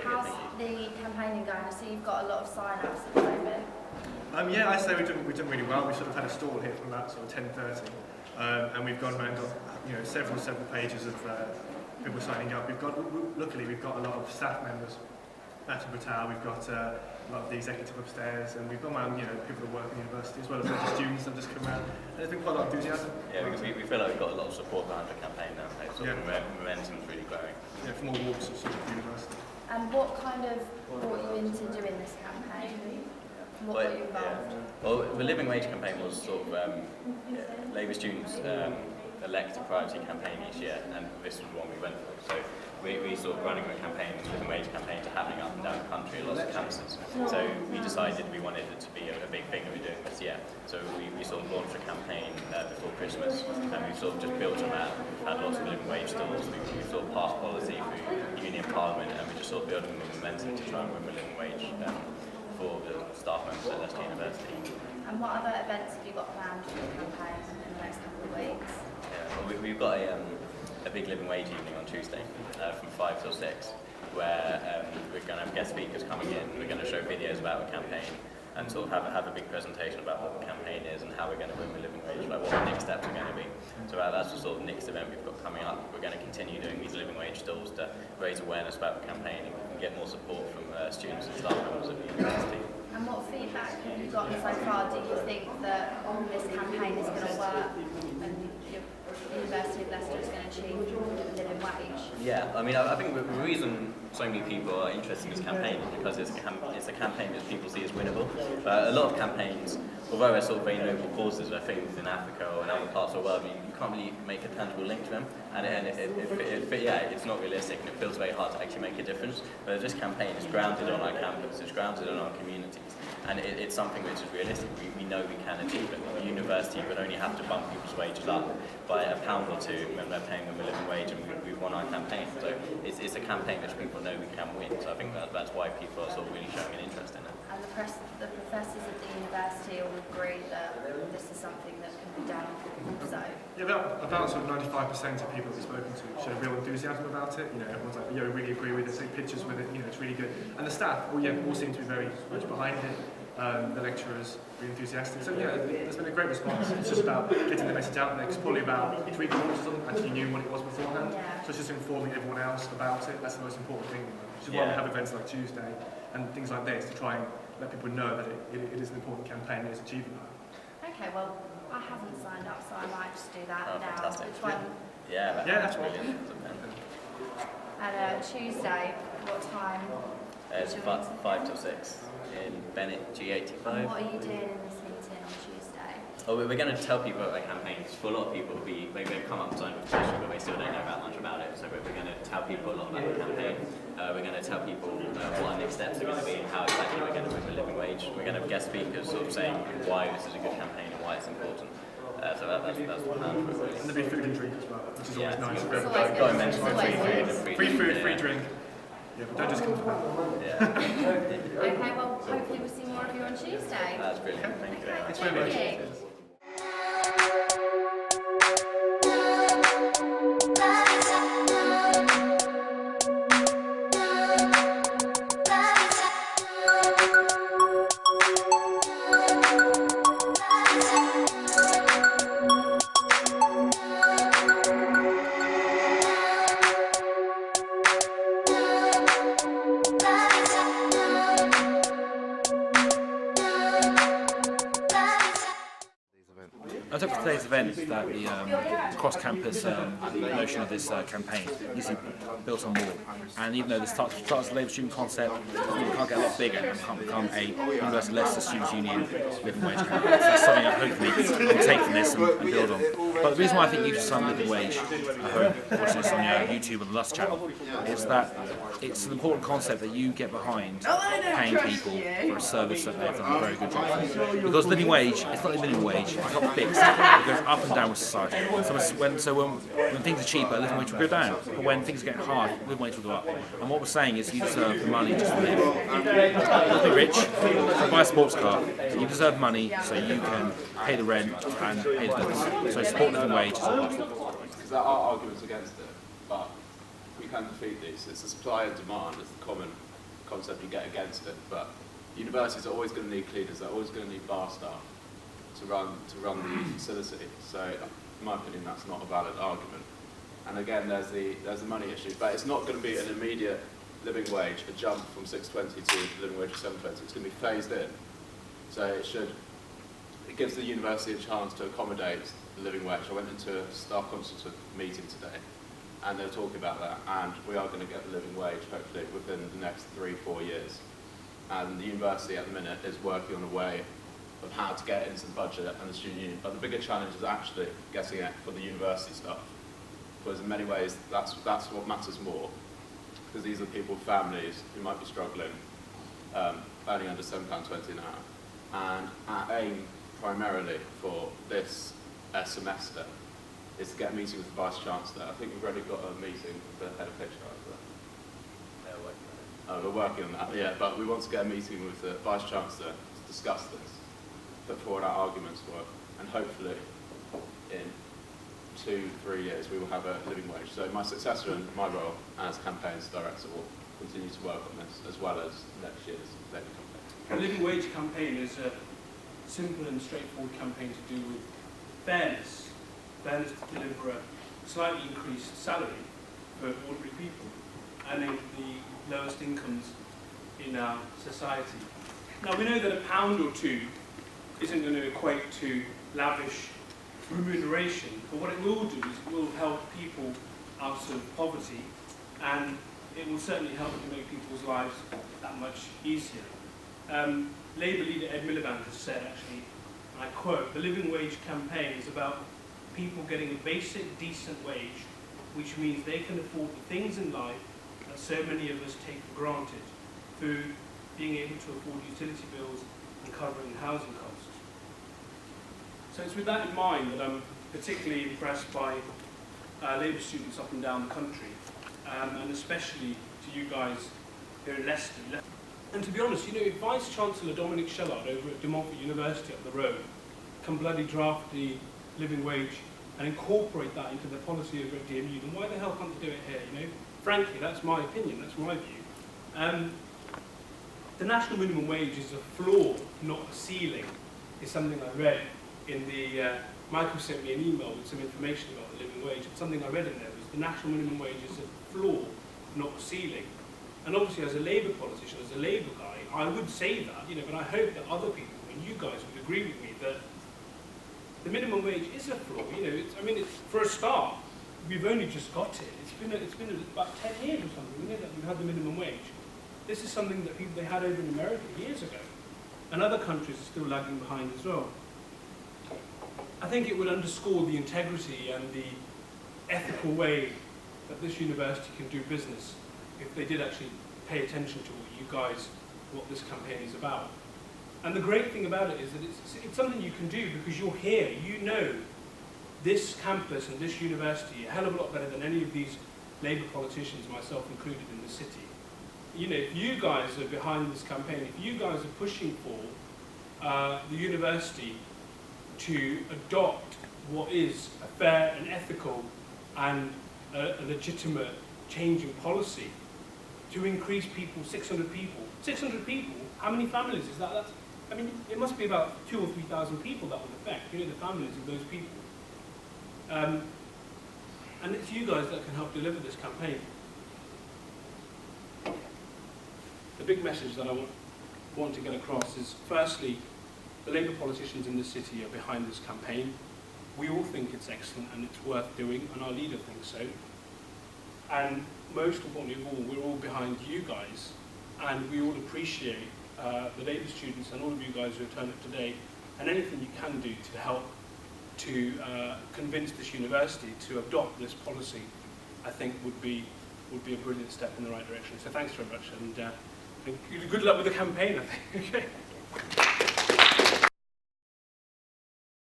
How's the campaigning going? I see you've got a lot of sign-ups at the moment. Yeah, I'd say we've done really well. We sort of had a stall here from about sort of 10:30, and we've gone around, several pages of people signing up. Luckily we've got a lot of staff members at Brital. We've got a lot of the executive upstairs, and we've gone around, people that work in the university as well as lots of students that have just come around. And there's been quite a lot of enthusiasm. Yeah, because we feel like we've got a lot of support behind the campaign now. So momentum's really growing. Yeah, from all walks of sort of the university. And what kind of brought you into doing this campaign? What got you involved? Well, the living wage campaign was sort of Labour students elect a priority campaign each year, and this was one we went for. So we sort of running a campaign, living wage campaigns are happening up and down the country, lots of campuses. So we decided we wanted it to be a big thing that we're doing this year. So we sort of launched a campaign before Christmas, and we've sort of just built on that. We've had lots of living wage stalls, we've sort of passed policy through Union Parliament, and we're just sort of building the momentum to try and win the living wage for the staff members at Leicester University. And what other events have you got planned for the campaign in the next couple of weeks? Yeah, well, we've got a big living wage evening on Tuesday from 5 till 6, where we're going to have guest speakers coming in. We're going to show videos about the campaign and sort of have a big presentation about what the campaign is and how we're going to win the living wage, like what the next steps are going to be. So that's the sort of next event we've got coming up. We're going to continue doing these living wage stalls to raise awareness about the campaign and get more support from students and staff members at the university. And what feedback have you gotten so far? Do you think that this campaign is going to work and the University of Leicester is going to achieve the living wage? Yeah, I mean, I think the reason so many people are interested in this campaign is because it's a campaign that people see as winnable. A lot of campaigns, although they're sort of very noble causes, I think in Africa or in other parts of the world, you can't really make a tangible link to them, and it's not realistic, and it feels very hard to actually make a difference. But this campaign is grounded on our campus, it's grounded on our communities, and it's something which is realistic. We know we can achieve it. The university would only have to bump people's wages up by £1 or £2 when they're paying them a living wage, and we've won our campaign. So it's a campaign which people know we can win. So I think that's why people are sort of really showing an interest in it. And the professors at the university all agree that this is something that can be done also. Yeah, about sort of 95% of people we've spoken to show real enthusiasm about it. Everyone's like, we really agree with it, take pictures with it, it's really good. And the staff, all seem to be very much behind it. The lecturers really enthusiastic. So there's been a great response. It's just about getting the message out there. It's probably about 3 quarters of them actually knew what it was beforehand. Yeah. So it's just informing everyone else about it. That's the most important thing. Which is why we have events like Tuesday and things like this to try and let people know that it is an important campaign and it's achievable. Okay, well, I haven't signed up, so I might just do that now. Fantastic. Which one? Yeah, that's brilliant. And Tuesday, what time? It's 5 till 6 in Bennett G85. And what are you doing in this meeting on Tuesday? Oh, we're going to tell people about the campaigns. For a lot of people, they've come up and signed a petition, but they still don't know much about it. So we're going to tell people a lot about the campaign. We're going to tell people what our next steps are going to be and how exactly we're going to win the living wage. We're going to have guest speakers sort of saying why this is a good campaign and why it's important. So that's the plan. And there'll be food and drink as well, which is always nice. Got to mention free food, free drink. Yeah, but don't just come for that. Yeah. Okay, well, hopefully we'll see more of you on Tuesday. That's brilliant. Thank you very much. Thanks very much. Thank you. I took today's event that the cross-campus notion of this campaign needs to be built on more. And even though this starts as a Labour student concept, it can't get a lot bigger and can't become a University of Leicester Students' Union living wage campaign. So that's something that hopefully we can take from this and build on. But the reason why I think you should sign living wage at home, watching this on your YouTube and the Lust channel, is that it's an important concept that you get behind paying people for a service that they've done a very good job for. Because living wage, it's not a minimum wage, it's not fixed. It goes up and down with society. So when things are cheaper, living wage will go down. But when things are getting hard, living wage will go up. And what we're saying is you deserve the money just to live. Not be rich, not buy a sports car. You deserve money so you can pay the rent and pay the bills. So support living wage is all possible. Because there are arguments against it, but we you can defeat these. It's the supply and demand is the common concept you get against it. But universities are always going to need cleaners. They're always going to need bar staff to run the facility. So, in my opinion, that's not a valid argument. And again, there's the money issue. But it's not going to be an immediate living wage, a jump from 6.20 to living wage of 7.20. It's going to be phased in. So it gives the university a chance to accommodate the living wage. I went into a staff constituent meeting today, and they were talking about that, and we are going to get the living wage hopefully within the next 3-4 years. And the university at the minute is working on a way of how to get it into the budget and the student union. But the bigger challenge is actually getting it for the university staff, because in many ways that's what matters more, because these are people, families who might be struggling, earning under £7.20 an hour. And our aim primarily for this semester is to get a meeting with the Vice-Chancellor. I think we've already got a meeting with the head of HR. We're working on that, yeah, but we want to get a meeting with the Vice-Chancellor to discuss this, put forward our arguments for it, and hopefully in 2-3 years we will have a living wage. So my successor in my role as campaigns director will continue to work on this, as well as next year's Labour campaign. A living wage campaign is a simple and straightforward campaign to do with fairness. Fairness to deliver a slightly increased salary for ordinary people and the lowest incomes in our society. Now we know that £1 or £2 isn't going to equate to lavish remuneration, but what it will do is it will help people out of poverty, and it will certainly help to make people's lives that much easier. Labour leader Ed Miliband has said, actually, and I quote, "The living wage campaign is about people getting a basic, decent wage, which means they can afford the things in life that so many of us take for granted: food, being able to afford utility bills, and covering housing costs." So it's with that in mind that I'm particularly impressed by Labour students up and down the country, and especially to you guys here in Leicester. And to be honest, you know, if Vice-Chancellor Dominic Shellard over at De Montfort University up the road can bloody draft the living wage and incorporate that into the policy over at DMU, then why the hell can't they do it here, you know? Frankly, that's my opinion, that's my view. The national minimum wage is a floor, not a ceiling, is something I read in the... Michael sent me an email with some information about the living wage, and something I read in there was the national minimum wage is a floor, not a ceiling. And obviously, as a Labour politician, as a Labour guy, I would say that, you know, but I hope that other people, and you guys, would agree with me that the minimum wage is a floor. You know, for a start, we've only just got it. It's been about 10 years or something. We know that we've had the minimum wage. This is something that they had over in America years ago, and other countries are still lagging behind as well. I think it would underscore the integrity and the ethical way that this university can do business if they did actually pay attention to what this campaign is about. And the great thing about it is that it's something you can do because you're here. You know this campus and this university a hell of a lot better than any of these Labour politicians, myself included, in the city. You know, if you guys are behind this campaign, if you guys are pushing for the university to adopt what is a fair and ethical and a legitimate change in policy, to increase people, 600 people. 600 people, how many families is that? It must be about 2,000 or 3,000 people that would affect, you know, the families of those people. And it's you guys that can help deliver this campaign. The big message that I want to get across is, firstly, the Labour politicians in the city are behind this campaign. We all think it's excellent and it's worth doing, and our leader thinks so. And most importantly of all, we're all behind you guys, and we all appreciate the Labour students and all of you guys who have turned up today, and anything you can do to help to convince this university to adopt this policy, I think would be a brilliant step in the right direction. So thanks very much, and good luck with the campaign, I think. Okay.